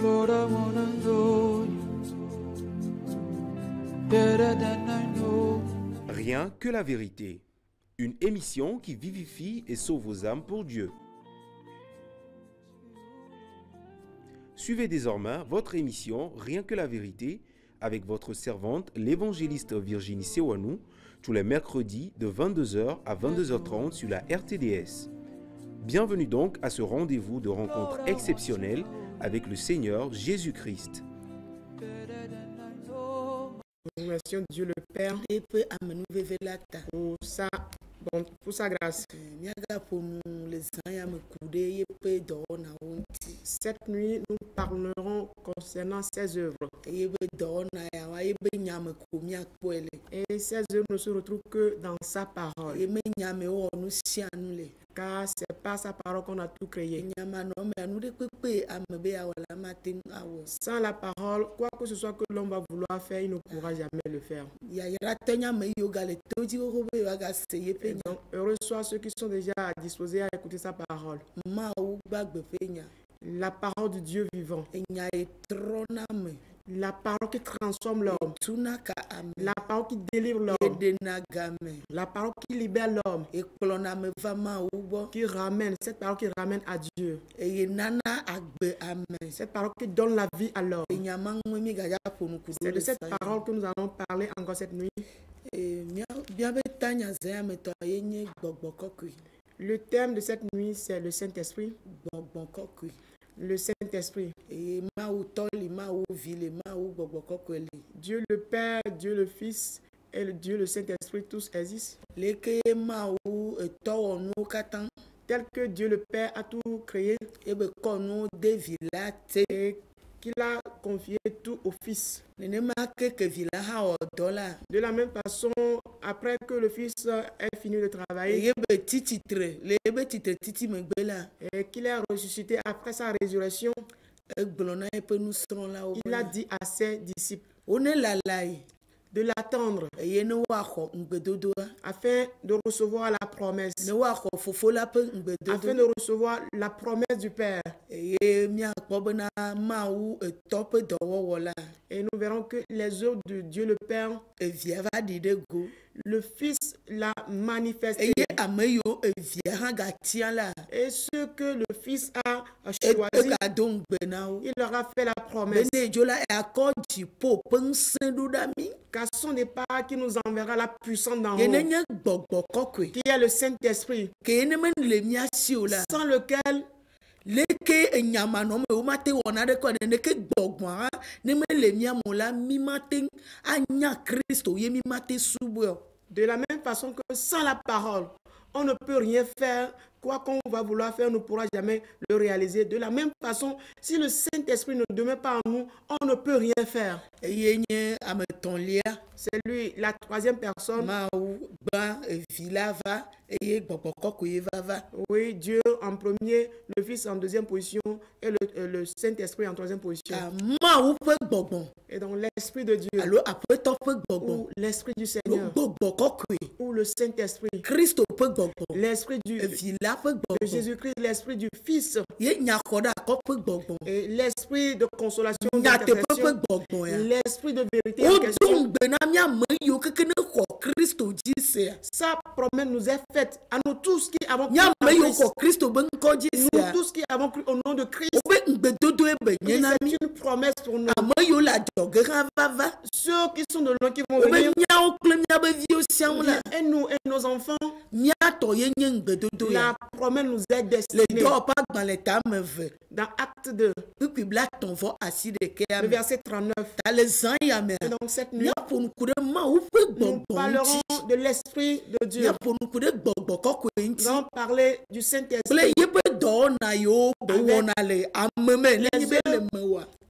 Lord, I wanna know you better than I know. Rien que la vérité. Une émission qui vivifie et sauve vos âmes pour Dieu. Suivez désormais votre émission Rien que la vérité avec votre servante, l'évangéliste Virginie Sewanou, tous les mercredis de 22h à 22h30 sur la RTDS. Bienvenue donc à ce rendez-vous de rencontre exceptionnelle avec le Seigneur Jésus-Christ. Nous remercions Dieu le Père pour sa grâce. Cette nuit, nous parlerons concernant ses œuvres. Et ces œuvres ne se retrouvent que dans sa parole. Car c'est par sa parole qu'on a tout créé. Sans la parole, quoi que ce soit que l'homme va vouloir faire, il ne pourra jamais le faire. Donc, heureux soient ceux qui sont déjà disposés à écouter sa parole. La parole du Dieu vivant. La parole qui transforme l'homme. La parole qui délivre l'homme. La parole qui libère l'homme. Qui ramène, cette parole qui ramène à Dieu. Cette parole qui donne la vie à l'homme. C'est de cette parole que nous allons parler encore cette nuit. Le thème de cette nuit, c'est le Saint-Esprit. Le Saint-Esprit. Dieu le Père, Dieu le Fils et Dieu le Saint-Esprit, tous existent. Tel que Dieu le Père a tout créé et qu'il a confié tout au Fils. De la même façon, après que le Fils ait fini de travailler et qu'il ait ressuscité après sa résurrection, il a dit à ses disciples de l'attendre afin de recevoir la promesse, afin de recevoir la promesse du Père. Et nous verrons que les œuvres de Dieu le Père, le Fils l'a manifesté. Et ce que le Fils a choisi, il leur a fait la promesse. Car ce n'est pas qui nous enverra la puissance d'en haut, qui est le Saint-Esprit, sans lequel de la même façon que sans la parole, on ne peut rien faire. Quoi qu'on va vouloir faire, on ne pourra jamais le réaliser. De la même façon, si le Saint-Esprit ne demeure pas en nous, on ne peut rien faire. C'est lui, la troisième personne. Oui, Dieu en premier, le Fils en deuxième position et le Saint-Esprit en troisième position. Et donc l'Esprit de Dieu, ou l'Esprit du Seigneur, ou le Saint-Esprit, l'Esprit de Jésus-Christ, l'Esprit du Fils, et l'Esprit de consolation, l'Esprit de vérité en question. Sa promesse nous est faite à nous tous qui avons cru en Christ. Nous tous qui avons cru au nom de Christ. C'est une promesse pour nous. Ceux qui sont de loin qui vont venir, et nous et nos enfants, la promesse nous est destinée. Dans Acte 2, le verset 39. Et donc cette nuit, nous parlerons de l'Esprit de Dieu. Nous allons parler du Saint-Esprit,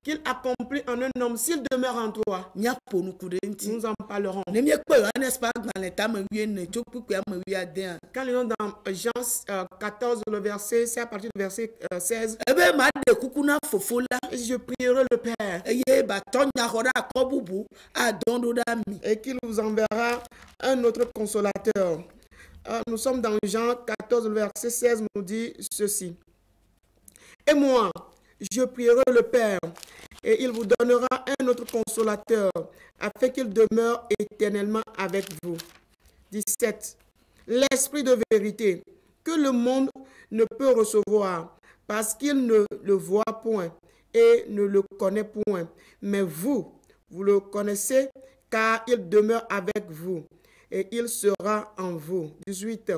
qui qu'il accomplit en un homme s'il demeure en toi. Nous en parlerons. Quand nous sommes dans Jean 14, le verset, c'est à partir du verset 16. Je prierai le Père et qu'il vous enverra un autre consolateur. Nous sommes dans Jean 14, le verset 16 nous dit ceci. Et moi, je prierai le Père et il vous donnera un autre consolateur afin qu'il demeure éternellement avec vous. 17. L'esprit de vérité que le monde ne peut recevoir parce qu'il ne le voit point et ne le connaît point. Mais vous le connaissez car il demeure avec vous et il sera en vous. 18.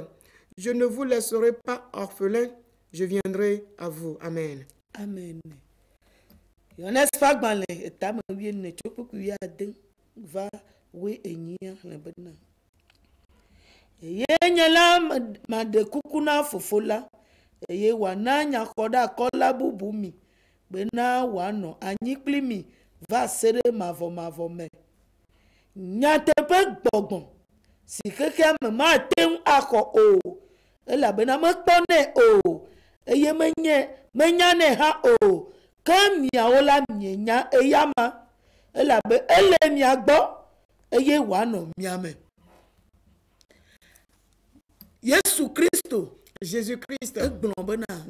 Je ne vous laisserai pas orphelin, je viendrai à vous. Amen. Amen. Bena wano anyiklimi va sere mavo me nyatepe gbogbon si keke me ma tem ako o ela bena me kpone o eye menyane ha o ka miaola mienya eyama ela be ele miagbo eye wano miame Yesu Kristo Jésus-Christ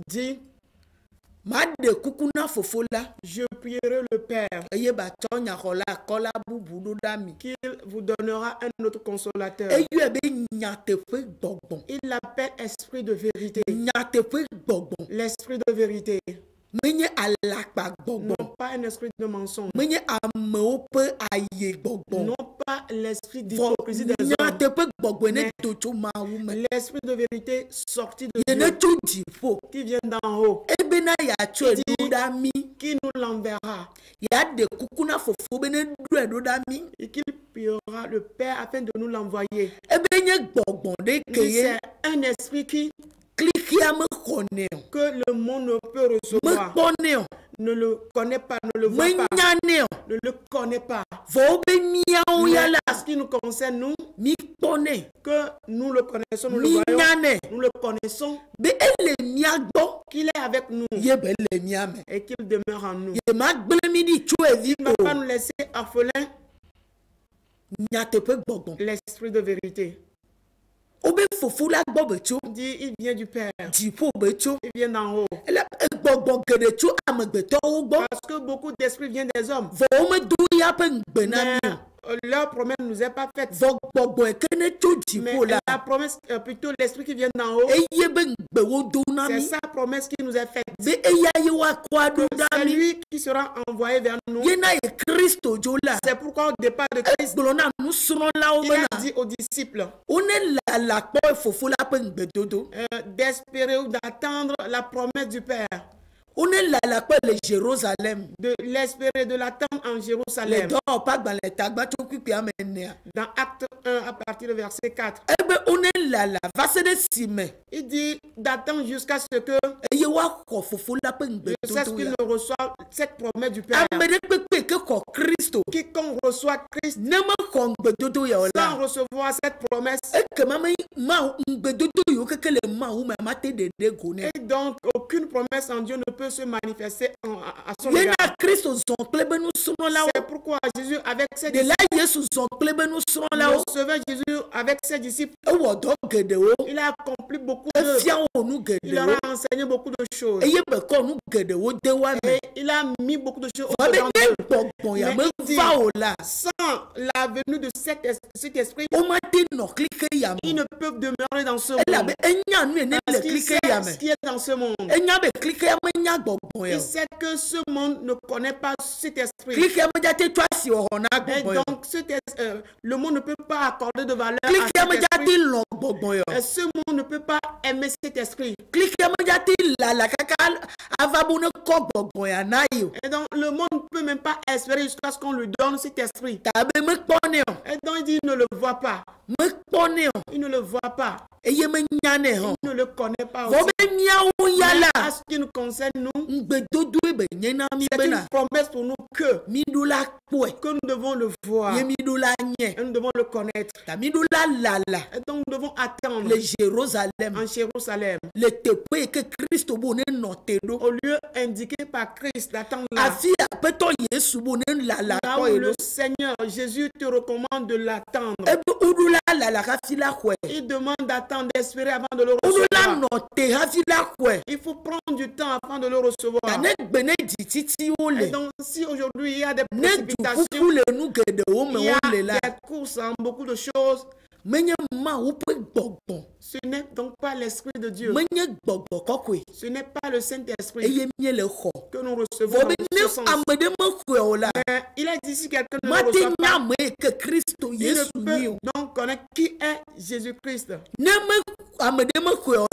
dit je prierai le Père qu'il vous donnera un autre consolateur. Il l'appelle esprit de vérité. L'esprit de vérité. Non pas un esprit de mensonge. Non pas l'esprit d'hypocrisie des hommes. L'esprit de vérité sorti de Dieu qui vient d'en haut. Qui nous l'enverra. Et qu'il priera le Père afin de nous l'envoyer. C'est un esprit que le monde ne peut recevoir, ne le connaît pas, ne le voit pas, ne le connaît pas. Mais ce qui nous concerne, nous, que nous le connaissons, nous le voyons, nous le connaissons, qu'il est avec nous et qu'il demeure en nous. Il ne va pas nous laisser orphelins. L'esprit de vérité. Il dit, il vient du Père. Il vient d'en haut. Parce que beaucoup d'esprits viennent des hommes. Mais leur promesse ne nous est pas faite. Mais la promesse, plutôt l'esprit qui vient d'en haut, c'est sa promesse qui nous est faite. C'est lui qui sera envoyé vers nous. C'est pourquoi au départ de Christ, il a dit aux disciples d'espérer ou d'attendre la promesse du Père. De l'espérer, de l'attendre en Jérusalem. Dans Acte 1 à partir du verset 4. Il dit d'attendre jusqu'à ce que qu'il ne reçoive cette promesse du Père. Quiconque reçoit Christ sans recevoir cette promesse, et donc aucune promesse en Dieu ne peut se manifester à son égard. C'est pourquoi Jésus avec ses disciples, le Sauveur Jésus avec ses disciples, il a accompli beaucoup de, il leur a enseigné beaucoup de choses et il a mis beaucoup de choses au dedans d'eux. Mais il dit, sans la venue de cet esprit, ils ne peuvent demeurer dans ce monde parce qu'il sait ce qui est dans ce monde. Il sait que ce monde ne connaît pas cet esprit. Et donc, le monde ne peut pas accorder de valeur à cet esprit. Et ce monde ne peut pas aimer cet esprit. Et donc, le monde ne peut même pas espérer jusqu'à ce qu'on lui donne cet esprit. Et donc, il dit, il ne le voit pas. Il ne le voit pas. Il ne le connaît pas aussi. Mais à ce qui nous concerne, nous, c'est une promesse pour nous que nous devons le voir, et nous devons le connaître. Et donc nous devons attendre en Jérusalem. Au lieu indiqué par Christ d'attendre là où le Seigneur Jésus te recommande de l'attendre. Il demande d'attendre, d'espérer avant de le recevoir. Il faut prendre du temps avant de le recevoir. Et donc si aujourd'hui il y a des précipitations, il y a des courses en beaucoup de choses, ce n'est donc pas l'Esprit de Dieu. Ce n'est pas le Saint-Esprit que nous recevons. Mais il a dit si quelqu'un ne le reçoit pas, il ne peut donc connaître qui est Jésus-Christ. Si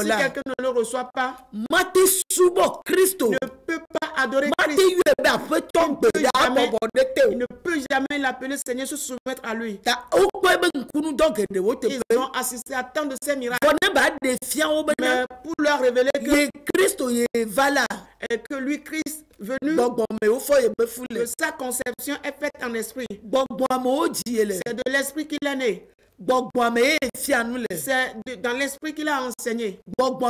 quelqu'un ne le reçoit pas, ne peut pas adorer Christ. Il ne peut jamais l'appeler Seigneur, se soumettre à lui. Ils ont assisté à tant de ces miracles. Mais pour leur révéler que lui, Christ, venu, que sa conception est faite en esprit. C'est de l'esprit qu'il est né. C'est dans l'esprit qu'il a enseigné. C'est dans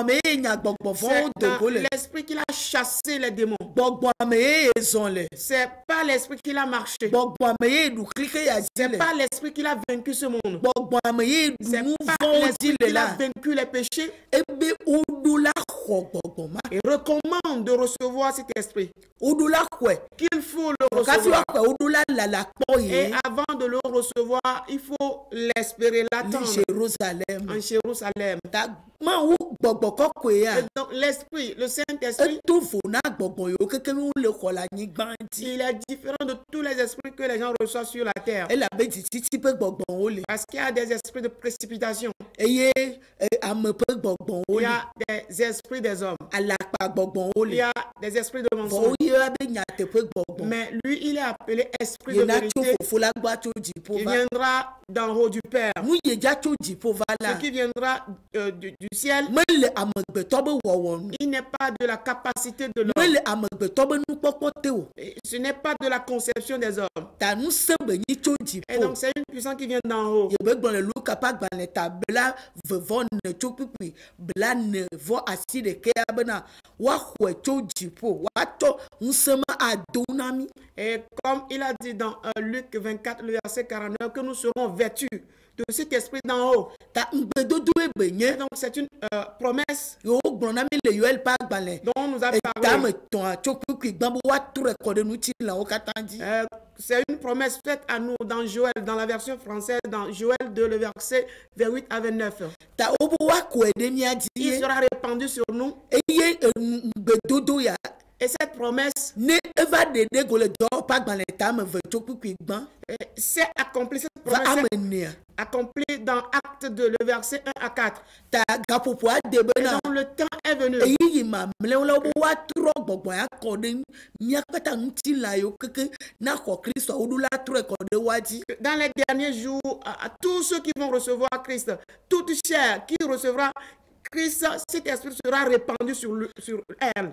l'esprit qu'il a chassé les démons. C'est pas l'esprit qu'il a marché. C'est pas l'esprit qu'il a vaincu ce monde. C'est pas l'esprit qu'il a vaincu les péchés. Il recommande de recevoir cet esprit. Qu'il faut le recevoir. Et avant de le recevoir, il faut l'espérer, l'attendre. En Jérusalem. Et donc l'esprit, le Saint-Esprit, il est différent de tous les esprits que les gens reçoivent sur la terre. Parce qu'il y a des esprits de précipitation. Il y a des esprits des hommes. Il y a des esprits de mensonge. Mais lui, il est appelé esprit de vérité. Il viendra d'en haut du Père. Ce qui viendra du ciel, il n'est pas de la capacité de l'homme. Ce n'est pas de la conception des hommes. Et donc c'est une puissance qui vient d'en haut. Et comme il a dit dans Luc 24, le verset 49, que nous serons vêtus de cet esprit d'en haut. Et donc c'est une promesse dont on nous a parlé. C'est une promesse faite à nous dans Joël, dans la version française, dans Joël 2, le verset 28 à 29. Il sera répandu sur nous. Et cette promesse c'est accompli, cette promesse accomplie dans Acte 2, le verset 1 à 4. Et donc le temps est venu. Dans les derniers jours, à tous ceux qui vont recevoir Christ, toute chair qui recevra Christ, cet esprit sera répandu sur elle.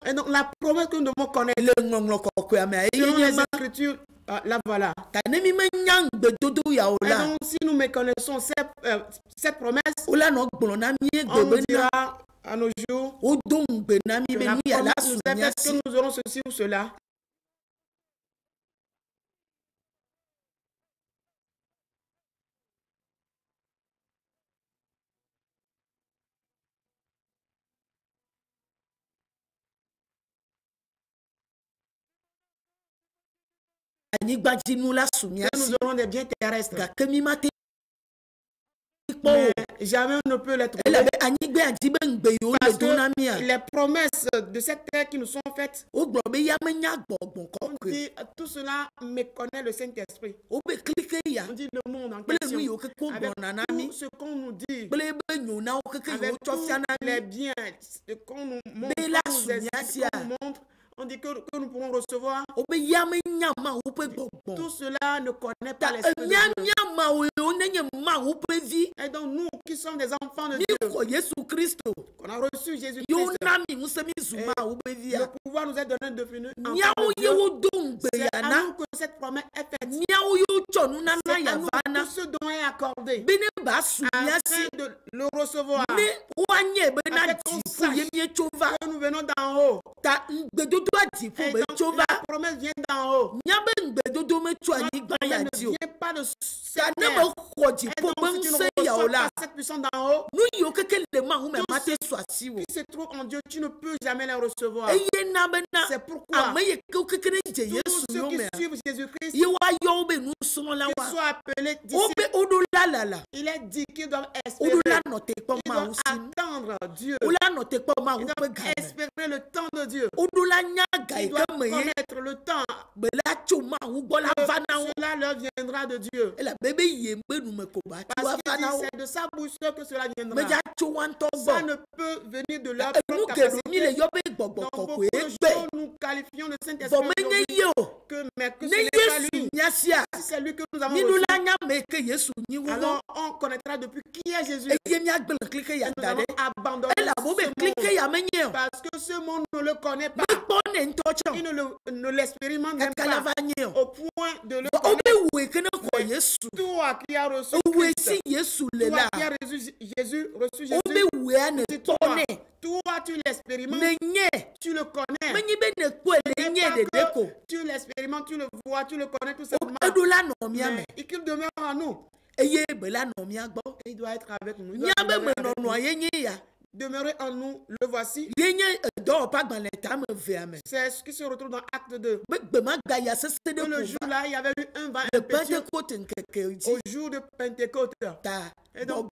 Et donc la promesse que nous devons connaître, selon les Écritures, la voilà. Et donc si nous méconnaissons cette promesse, on dira à nos jours que la promesse nous est faite que nous aurons ceci ou cela. Nous aurons des biens terrestres. Mais jamais on ne peut les trouver. Parce que les promesses de cette terre qui nous sont faites, on dit tout cela méconnaît le Saint-Esprit. On dit le monde en question, avec tout ce qu'on nous dit, avec tous les biens qu'on nous montre, on dit que nous pourrons recevoir. Tout cela ne connaît pas l'Esprit de Dieu. Et donc nous qui sommes des enfants de Dieu, qu'on a reçu Jésus-Christ, le pouvoir nous est donné de devenir enfants de Dieu. C'est à nous que cette promesse est faite. C'est à nous que ce don est accordé afin de le recevoir. Afin qu'on sache que nous venons d'en haut. Et donc la promesse vient d'en haut. La promesse ne vient pas de cette terre. Et donc si tu ne reçois pas cette puissance d'en haut, qui se trouve en Dieu, tu ne peux jamais les recevoir. C'est pourquoi tous ceux qui suivent Jésus-Christ, qu'ils soient appelés disciples, il est dit qu'ils doivent espérer. Ils doivent attendre Dieu. Ils doivent espérer le temps de Dieu. Ils doivent connaître le temps. Cela leur viendra de Dieu. Parce que c'est de sa bouche que cela viendra. Ça ne peut venir de leur propre capacité. Donc beaucoup de choses nous qualifions le Saint-Esprit mais que ce n'est pas lui. Si c'est lui que nous avons reçu, alors on connaîtra depuis qui est Jésus. Et nous avons abandonné ce monde parce que ce monde ne le connaît pas. Il ne l'expérimente même pas au point de le connaître. Toi qui as reçu Christ, toi qui as reçu Jésus, toi tu l'expérimentes, tu le connais. Tu l'expérimentes, tu le vois, tu le connais tout simplement. Mais et qu'il demeure en nous. Il doit être avec nous. Demeurer en nous, le voici. C'est ce qui se retrouve dans Acte 2. Le jour-là, il y avait eu un vent impétueux. Au jour de Pentecôte. Et donc,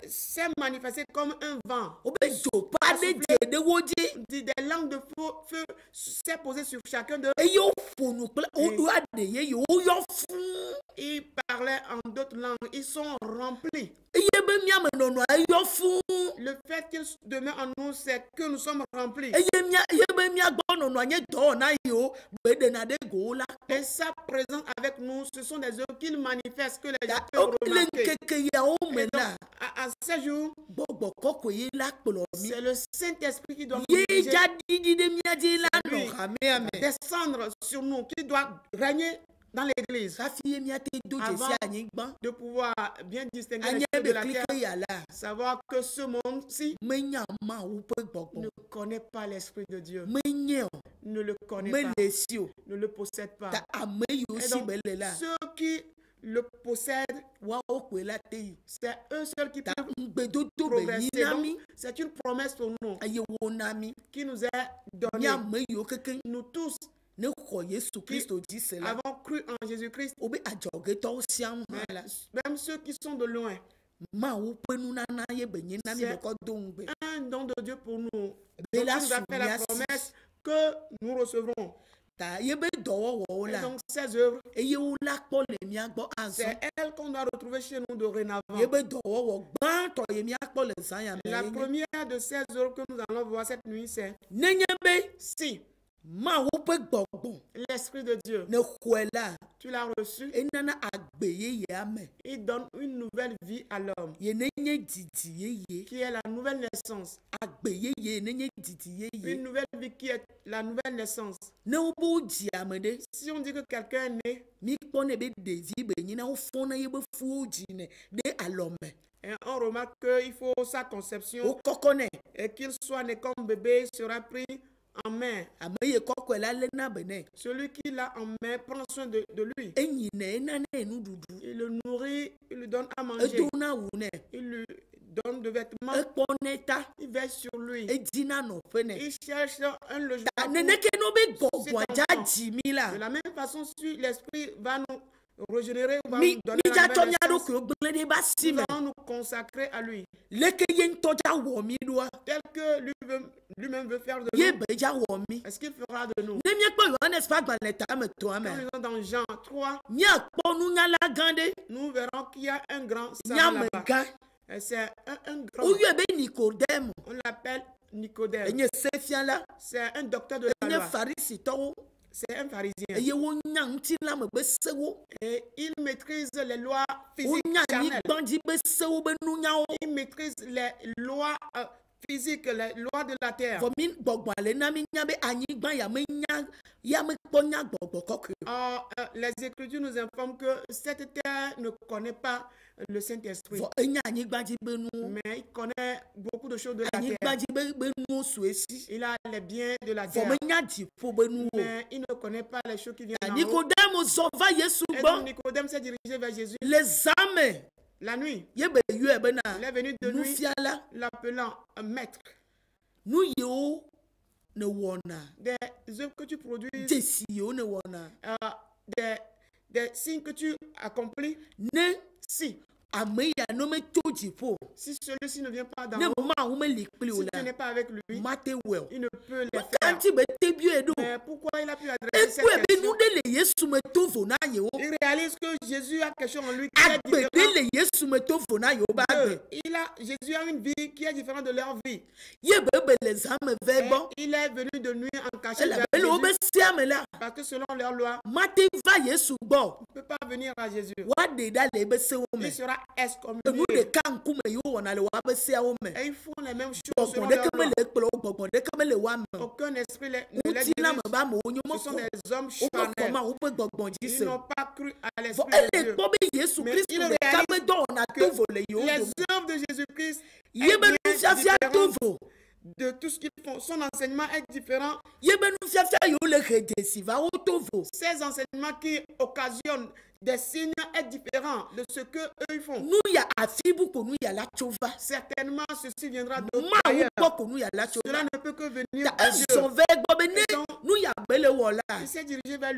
s'est manifesté comme un vent. Des langues de feu s'est posé sur chacun d'eux. Ils parlaient en d'autres langues. Ils sont remplis. Le fait qu'ils demeurent en nous, c'est que nous sommes remplis. Et sa présence avec nous, ce sont des œuvres qu'il manifeste que les gens peuvent remarquer. Et donc, à ce jour, c'est le Saint-Esprit qui doit nous descendre sur nous, qui doit régner dans l'église avant de pouvoir bien distinguer les choses de la terre, savoir que ce monde-ci ne connaît pas l'Esprit de Dieu, ne le connaît pas, ne le possède pas. Et donc, ceux qui le possèdent, c'est eux seuls qui peuvent progresser. Donc, c'est une promesse pour nous qui nous est donnée. Nous tous qui avons cru en Jésus-Christ, même ceux qui sont de loin, c'est un don de Dieu pour nous. Donc, il nous a fait la promesse que nous recevrons. Et donc ces œuvres, c'est elles qu'on doit retrouver chez nous dorénavant. La première de ces œuvres que nous allons voir cette nuit, c'est si l'Esprit de Dieu, tu l'as reçu, il donne une nouvelle vie à l'homme, qui est la nouvelle naissance. Une nouvelle vie qui est la nouvelle naissance. Si on dit que quelqu'un est né, et on remarque qu'il faut sa conception et qu'il soit né comme bébé sera pris en main. Celui qui l'a en main prend soin de lui. Il le nourrit, il lui donne à manger, il lui donne de vêtements, il veille sur lui, il cherche un logement. De la même façon, si l'Esprit va nous régénérer, va nous donner la nouvelle naissance, nous allons nous consacrer à lui, tel que lui-même veut faire de nous. Est-ce qu'il fera de nous? Quand nous sommes dans Jean 3, nous verrons qu'il y a un grand savant là-bas. C'est un grand. On l'appelle Nicodème. C'est un docteur de la loi. C'est un pharisien. Et il maîtrise les lois physiques charnelles. Il maîtrise les lois physiques, les lois de la terre. Les Écritures nous informent que cette terre ne connaît pas le Saint-Esprit. Mais il connaît beaucoup de choses de la terre. Il a les biens de la terre. Mais il ne connaît pas les choses qui viennent d'en haut. Et donc Nicodème s'est dirigé vers Jésus. La nuit. Il est venu de nuit, l'appelant maître. Des œuvres que tu produis, des signes que tu accomplis, si celui-ci ne vient pas d'en haut, si tu n'es pas avec lui, il ne peut les faire. Mais pourquoi il a pu adresser cette question? Il réalise que Jésus a quelque chose en lui qui est différent. Jésus a une vie qui est différente de leur vie. Et il est venu de nuit en cachette vers Jésus, parce que selon leur loi, on ne peut pas venir à Jésus. Il sera excommunié. Et ils font les mêmes choses selon leur loi. Aucun esprit ne les dirige. Ce sont des hommes charnels. Ils n'ont pas cru à l'Esprit de Dieu. Mais ils réalisent que les œuvres de Jésus-Christ est bien différent de tout ce qu'ils font. Son enseignement est différent. Ces enseignements qui occasionnent des signes est différent de ce que eux ils font. Certainement, ceci viendra d'autre. Cela ne peut que venir de Dieu. Il s'est dirigé vers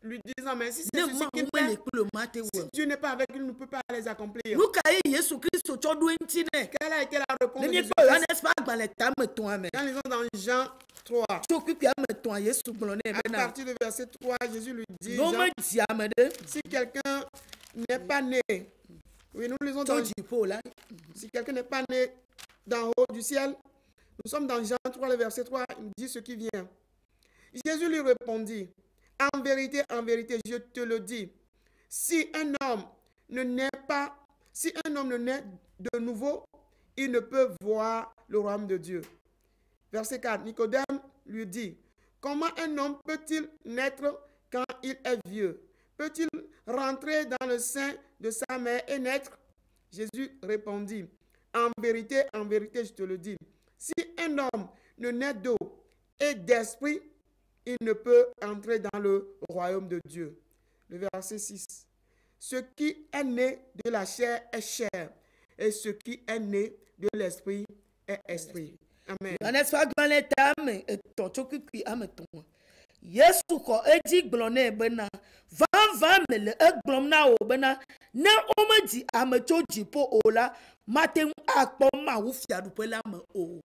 lui disant, mais si c'est ceci qu'il fait, si Dieu n'est pas avec lui, il ne peut pas les accomplir. Quelle a été la réponse de Jésus? Quand ils sont dans Jean 3, à partir du verset 3, Jésus lui dit, si quelqu'un n'est pas né, oui, nous lisons dans si quelqu'un n'est pas né d'en haut du ciel, nous sommes dans Jean 3, le verset 3, il dit ce qui vient. Jésus lui répondit, en vérité, je te le dis, si un homme ne naît de nouveau, il ne peut voir le royaume de Dieu. Verset 4, Nicodème lui dit, comment un homme peut-il naître quand il est vieux? Peut-il rentrer dans le sein de sa mère et naître? Jésus répondit, en vérité, je te le dis, si un homme ne naît d'eau et d'esprit, il ne peut entrer dans le royaume de Dieu. Le verset 6. Ce qui est né de la chair est chair, et ce qui est né de l'esprit est esprit. Amen. Yesu ko eji gblone bena van mele egblom na o bena ne omeji amechoji po ola maten akpo ma wo fiadupe la me o.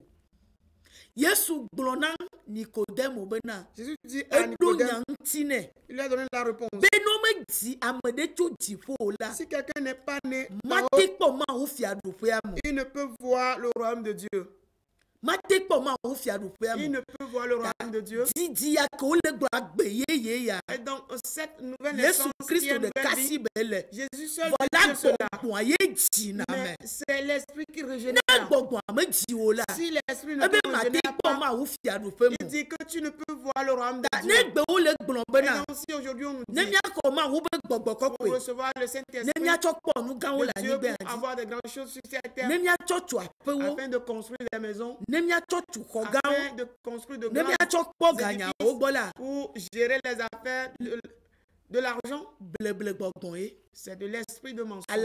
Yesu glona Nicodème bena Jésus dit à Nicodème, il a donné la réponse. Si quelqu'un n'est pas né d'en haut, il ne peut voir le royaume de Dieu. Il ne peut voir le royaume de Dieu. Et donc, cette nouvelle naissance qui est nouvelle vie, Jésus seul peut dire cela. Mais c'est l'esprit qui régénère. Si l'esprit ne te régénère pas, il dit que tu ne peux voir le royaume de Dieu. Et donc, si aujourd'hui on nous dit pour recevoir le Saint-Esprit de Dieu, pour avoir de grandes choses sur cette terre, afin de construire des maisons, afin de construire de grands édifices, pour gérer les affaires de l'argent, c'est de l'esprit de mensonge, c'est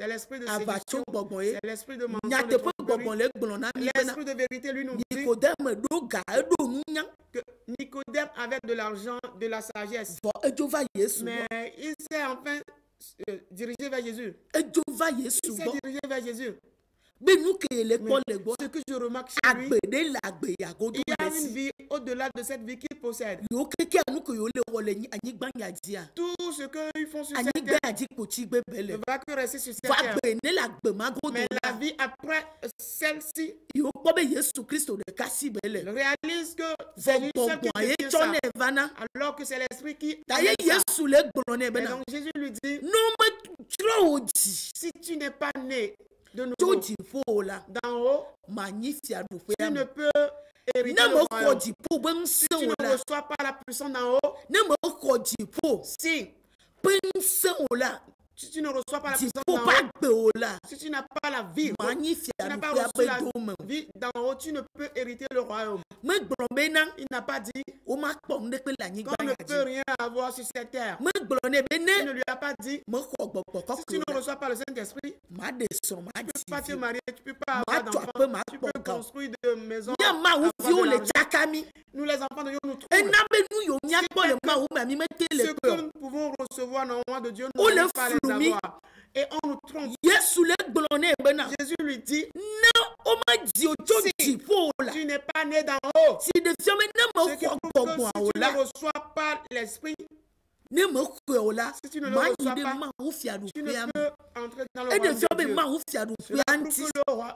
l'esprit de séduction, c'est l'esprit de mensonge, l'esprit de vérité lui nous dit que Nicodème avait de l'argent, de la sagesse, mais il s'est enfin dirigé vers Jésus. Il s'est dirigé vers Jésus. Mais ce que je remarque chez lui, il y a une vie au-delà de cette vie qu'il possède. Tout ce qu'ils font sur cette terre ne va que rester sur cette terre. Mais la vie après celle-ci, il réalise que c'est lui seul qui fait ça, alors que c'est l'esprit qui amène ça. Et donc Jésus lui dit, si tu n'es pas né de nouveau d'en haut, tu ne peux hériter le royaume. Si tu ne reçois pas la puissance d'en haut, si tu ne reçois pas la puissance d'en haut, si tu n'as pas la vie, tu n'as pas reçu la vie d'en haut, tu ne peux hériter le royaume. Il n'a pas dit qu'on ne peut rien avoir sur cette terre. Il ne lui a pas dit, si tu ne reçois pas le Saint-Esprit, tu ne peux pas te marier, tu ne peux pas avoir d'enfants, tu peux construire de maisons. Nous les enfants de Dieu nous trouvons. Ce que nous pouvons recevoir normalement de Dieu, nous ne pouvons pas les avoir. Et on nous trompe. Jésus lui dit, si tu n'es pas né d'en haut, ce qui prouve que si tu ne reçois pas l'esprit, si tu ne le reçois pas, tu ne peux entrer dans le royaume de Dieu.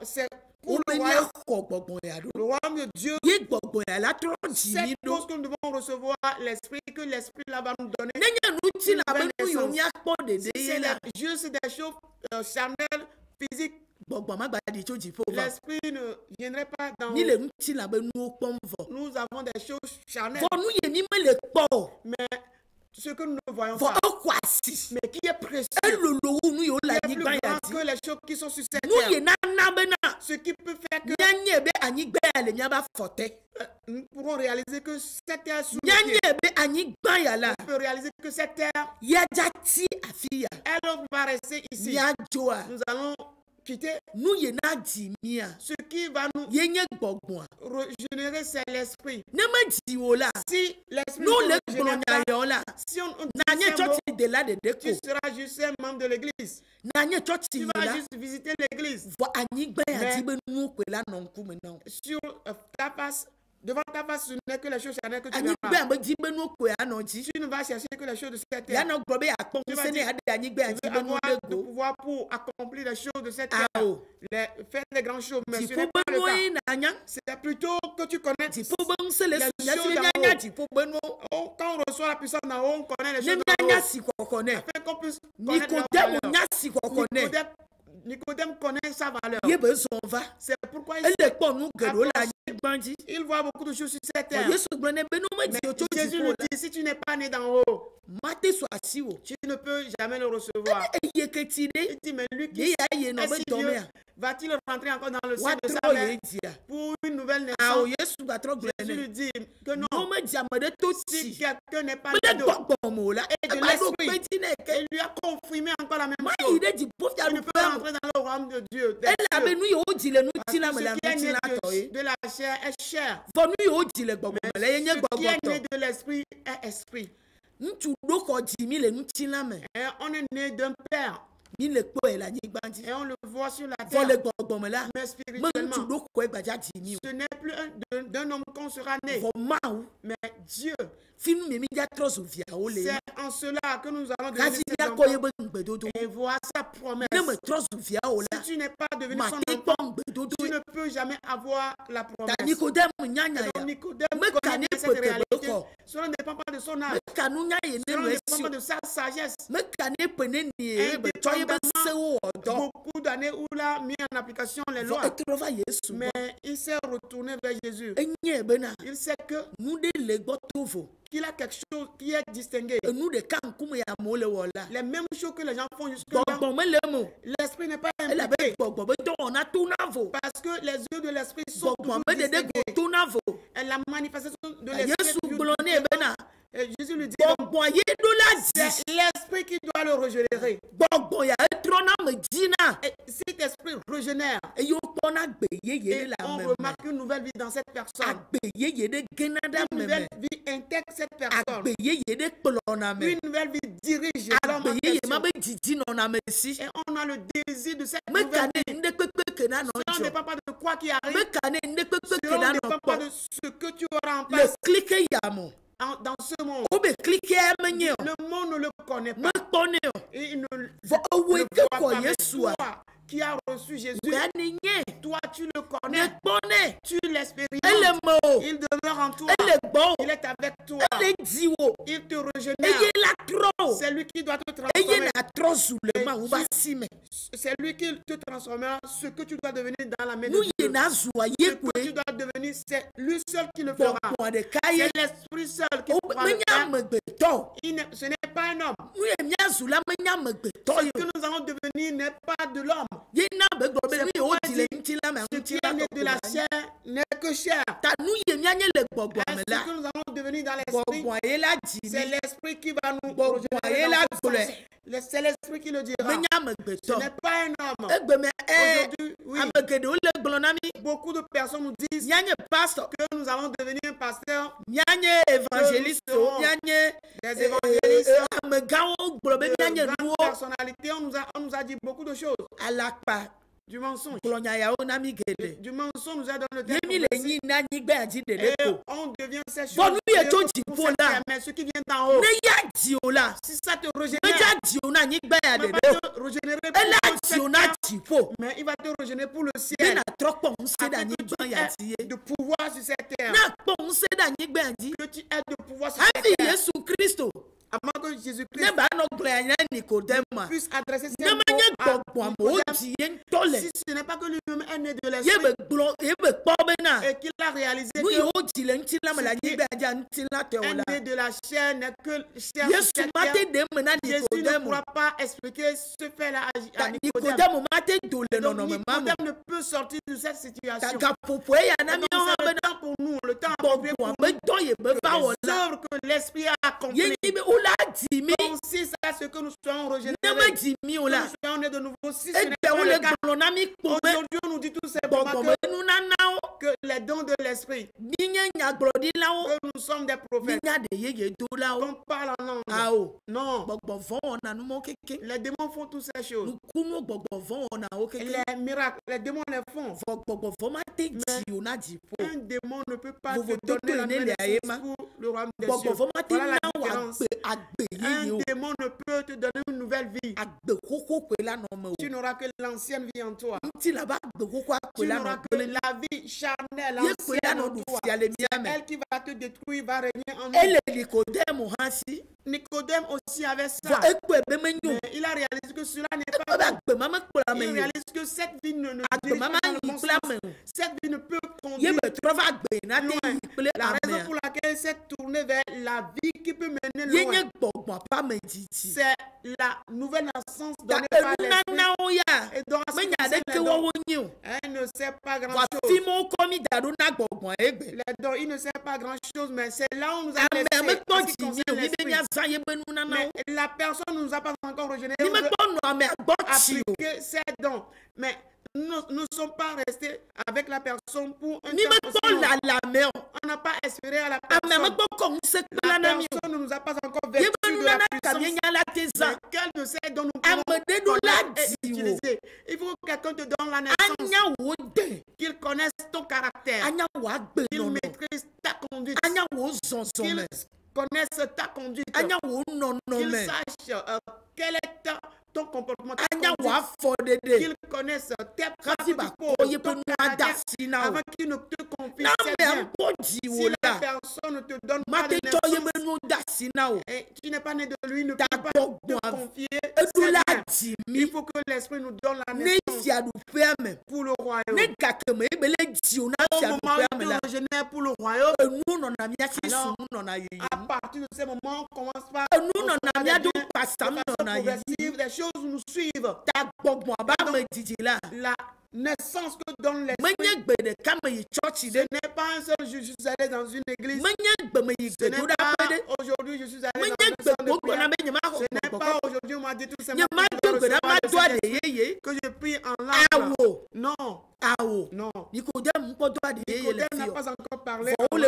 C'est pour le royaume de Dieu. Cette cause que nous devons recevoir l'esprit, que l'esprit là va nous donner. C'est juste des choses charnelles, physiques. L'esprit ne viendrait pas dans nous. Nous avons des choses charnelles. Mais ce que nous ne voyons pas, mais qui est précieux, qui est plus grand que les choses qui sont sur cette terre. Ce qui peut faire que nous pourrons réaliser que cette terre sous nos pieds. On peut réaliser que cette terre, elle va rester ici. Nous allons quitter. Ce qui va nous régénérer, c'est l'esprit. Si l'esprit nous régénère, si on tu seras juste un membre de l'église. Tu vas juste visiter l'église. Sur ta face, devant ta face, ce n'est que les choses charnelles que tu verras. Tu ne vas chercher que les choses de cette terre. Tu vas dire, je veux avoir le pouvoir pour accomplir les choses de cette terre. Faire les grandes choses, mais ce n'est pas le cas. C'est plutôt que tu connais les choses d'en haut. Quand on reçoit la puissance d'en haut, on connaît les choses d'en haut. Afin qu'on puisse connaître la valeur. Nicodème connaît sa valeur. C'est pourquoi il voit beaucoup de choses sur cette terre. Mais Jésus lui dit, si tu n'es pas né d'en haut, tu ne peux jamais le recevoir. Il dit, mais lui qui est si vieux, va-t-il rentrer encore dans le sein de sa mère pour une nouvelle naissance? Jésus lui dit que non. Si quelqu'un n'est pas né de l'esprit, il lui a confirmé encore la même chose. Il ne peut rentrer dans le royaume de Dieu. Ce qui est né de la chair est chair. Mais ce qui est né de l'esprit est esprit. Et on est né d'un père. Et on le voit sur la terre. Mais spirituellement, ce n'est plus d'un homme qu'on sera né. Mais Dieu. C'est en cela que nous allons devenir ses enfants. Et voir sa promesse. Si tu n'es pas devenu son enfant, tu ne peux jamais avoir la promesse. Nicodème connaît cette réalité. Cela ne dépend pas de son âge. Cela ne dépend pas de sa sagesse. Beaucoup d'années où il a mis en application les lois. Mais il s'est retourné vers Jésus. Il sait que qu'il a quelque chose qui est distingué. Les mêmes choses que les gens font jusque-là. L'esprit n'est pas impliqué. Parce que les yeux de l'esprit sont toujours distingués. Et la manifestation de l'esprit et Jésus lui dit, c'est l'esprit qui doit le régénérer. Et cet esprit régénère. Et on remarque une nouvelle vie dans cette personne. Une nouvelle vie intègre cette personne. Une nouvelle vie dirige l'homme en question. Et on a le désir de cette nouvelle vie. Cela ne dépend pas de quoi qui arrive. Cela ne dépend pas de ce que tu auras en face. Dans ce monde, le monde ne le connaît pas. Et il ne le voit pas. Mais toi qui as reçu Jésus, toi tu le connais, tu l'expérimentes. Il demeure en toi. Il est avec toi. Il te régénère. C'est lui qui doit te transformer. C'est lui qui te transformera. Ce que tu dois devenir dans la main de Dieu. Ce que tu dois devenir, c'est lui seul qui le fera. C'est l'Esprit seul qui pourra le faire. Ce n'est pas un homme. Ce que nous allons devenir n'est pas de l'homme. Ce qui est né de la chair n'est que chair. Ce que nous allons devenir dans l'esprit, c'est l'esprit qui va nous rejoindre. C'est l'esprit qui le dira. Ce n'est pas un homme. Aujourd'hui, oui, beaucoup de personnes nous disent que nous allons devenir un pasteur, évangéliste, des évangélistes, de grandes personnalités. On nous a dit beaucoup de choses. Du mensonge. Du mensonge nous a donné le terme. Et on devient ces choses. Mais ce qui vient d'en haut, si ça te régénère, mais il va te régénérer pour le ciel. De pouvoir sur cette terre. Que tu aies de pouvoir sur cette terre. Avant que Jésus-Christ puisse adresser ses mots à Nicodème, si ce n'est pas que lui-même est né de l'esprit et qu'il a réalisé que est né de la chair n'est que chair sur cette terre, Jésus ne pourra pas expliquer ce fait-là à Nicodème. Donc Nicodème ne peut sortir de cette situation. Donc c'est le temps pour nous, le temps approprié pour nous, les œuvres que l'esprit a accomplies. Donc si c'est ce que nous soyons régénérés, que nous soyons nés de nouveau, si ce n'est pas le cas, aujourd'hui on nous dit tout simplement que les dons de l'esprit, que nous sommes des prophètes, qu'on parle en langue. Non. Les démons font toutes ces choses. Les miracles, les démons les font. Mais un démon ne peut pas te donner la main de Jésus pour le royaume des cieux. Voilà la différence. Un démon ne peut te donner une nouvelle vie. Tu n'auras que l'ancienne vie en toi. Tu n'auras que la vie charnelle, ancienne en toi. C'est elle qui va te détruire, va régner en nous. Nicodème aussi avait ça. Mais il a réalisé que cela n'est pas bon. Il réalise que cette vie ne dirige pas dans le bon sens. Cette vie ne peut conduire loin. La raison pour laquelle il s'est tourné vers la vie qui peut mener loin, c'est la nouvelle naissance donnée par l'esprit. Et donc, elle ne sait pas grand-chose. Il ne sait pas grand-chose, mais c'est là où nous a laissé. Mais la personne ne nous a pas encore régénéré. Appliquer ses dons. Mais nous ne sommes pas restés avec la personne pour un temps. On n'a pas espéré à la personne. La personne ne nous a pas encore vécu de la puissance. Mais quel de ces dons nous pouvons utiliser? Il faut que quelqu'un te donne la naissance. Qu'il connaisse ton caractère. Qu'il maîtrise ta conduite. Qu'il connaisse ta conduite. Qu'il sache quel est ton comportement, qu'il connaisse tes pratiques, ton caractère, avant qu'il ne te confie ses biens. Si la personne ne te donne pas de naissance et tu n'es pas né de lui, ne peut pas te confier ses biens. Il faut que l'esprit nous donne la naissance pour le royaume. Au moment où tu régénères pour le royaume, alors, à partir de ce moment, on commence par de façon progressive, les choses nous suivent. La naissance que donne l'esprit, ce n'est pas un seul jour, je suis allé dans une église. Ce n'est pas aujourd'hui, je suis allé dans une salle de prière. Ce n'est pas aujourd'hui, on m'a dit tout simplement que je prie en langue. Non. Non. Nicodème n'a pas encore parlé. On lui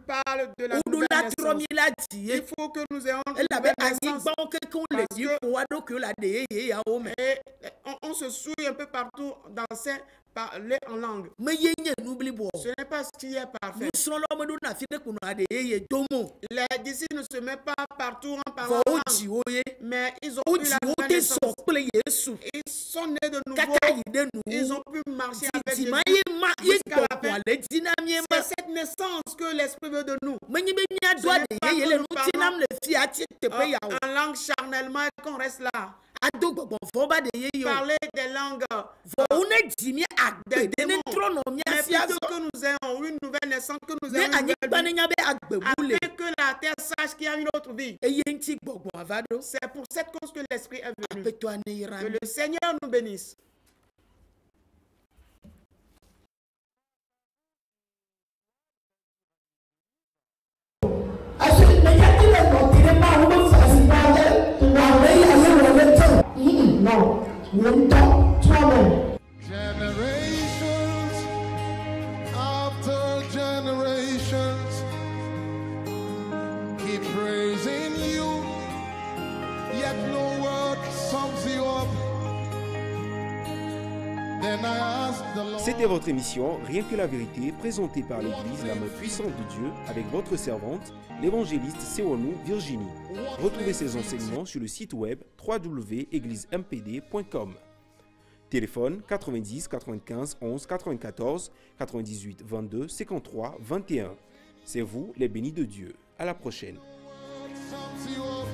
parle de la nouvelle naissance. Il faut que nous ayons une nouvelle naissance. On se souille un peu partout dans ces parler en langue. Ce n'est pas ce qui est parfait. Les disciples ne se mettent pas partout en parlant en langue, mais ils ont eu la nouvelle naissance. Ils sont nés de nouveau. Ils ont pu marcher avec Jésus jusqu'à la fin. C'est cette naissance que l'Esprit veut de nous. Ce n'est pas que nous parlons en langue charnellement et qu'on reste là. Parler des langues des démons, mais plutôt que nous ayons une nouvelle naissance, que nous ayons une nouvelle vie, afin que la terre sache qu'il y a une autre vie. C'est pour cette cause que l'Esprit est venu. Que le Seigneur nous bénisse. Generations after generations keep praising you, yet no word sums you up. Then I ask the Lord. C'était votre émission Rien que la vérité, présentée par l'Église La Main Puissante de Dieu, avec votre servante, l'évangéliste Sewanou Virginie. Retrouvez ces enseignements sur le site web www.égliseMPD.com. Téléphone 90 95 11 94 98 22 53 21. C'est vous les bénis de Dieu. À la prochaine. Sums you up.